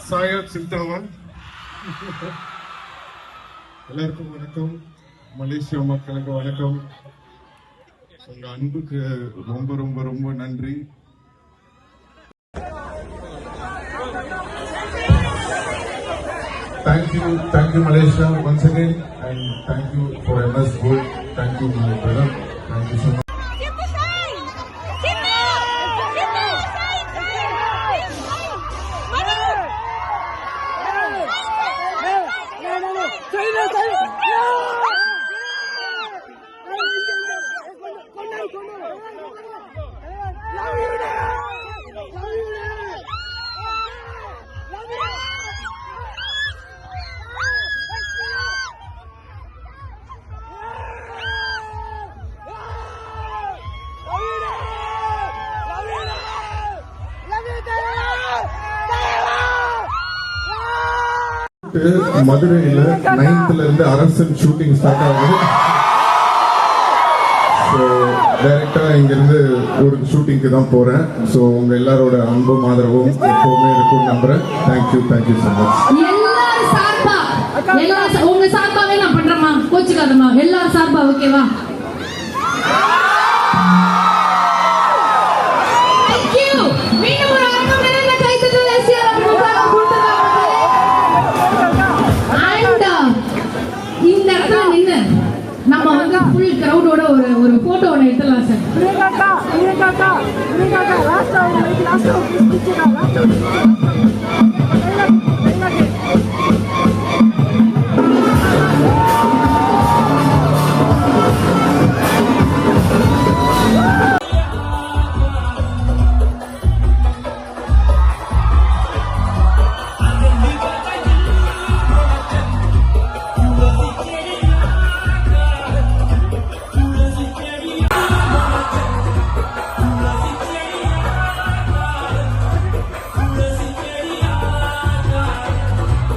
சாயத் சிந்தாவன். எல்லாருக்கும் வணக்கம். மலேசியா மக்களுக்கு வணக்கம். உங்க அன்புக்கு ரொம்ப ரொம்ப ரொம்ப நன்றி. Thank you Malaysia once again, and thank you for MS Gold. Thank you my brother. Thank you so much. மதுரையில 9th இருந்து அரசன் ஷூட்டிங் ஸ்டார்ட் ஆகுது. டைரக்டா இங்க இருந்து ஒரு ஷூட்டிங்க்கு தான் போறேன். சோ உங்க எல்லாரோட அன்பும் ஆதரவும் எப்பவுமே இருக்கும் நம்புறேன். Thank you so much. எல்லாரும் சார்பா உங்க சார்பாவே நான் பண்றேமா, கோச்சுக்காதமா. எல்லாரும் சார்பா ஓகேவா? நம்ம வந்து ஃபுல் கிரவுடோட ஒரு போட்டோ ஒன்று எடுத்துடலாம் சார்.